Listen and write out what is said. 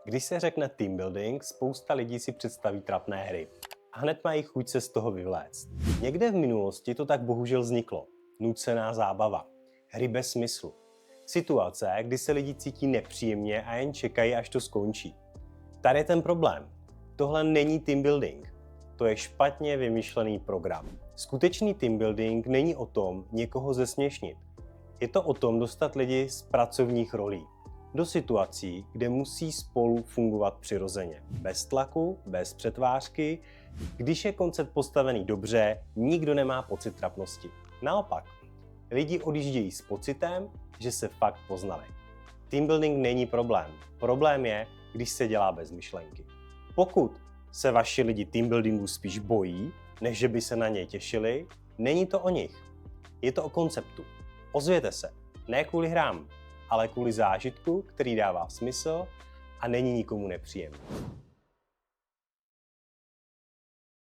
Když se řekne team building, spousta lidí si představí trapné hry. A hned mají chuť se z toho vyvléct. Někde v minulosti to tak bohužel vzniklo. Nucená zábava. Hry bez smyslu. Situace, kdy se lidi cítí nepříjemně a jen čekají, až to skončí. Tady je ten problém. Tohle není team building. To je špatně vymyšlený program. Skutečný team building není o tom někoho zesměšnit. Je to o tom dostat lidi z pracovních rolí do situací, kde musí spolu fungovat přirozeně. Bez tlaku, bez přetvářky. Když je koncept postavený dobře, nikdo nemá pocit trapnosti. Naopak, lidi odjíždějí s pocitem, že se fakt poznali. Team building není problém. Problém je, když se dělá bez myšlenky. Pokud se vaši lidi team buildingu spíš bojí, než že by se na něj těšili, není to o nich. Je to o konceptu. Ozvěte se. Ne kvůli hrám, ale kvůli zážitku, který dává smysl a není nikomu nepříjemný.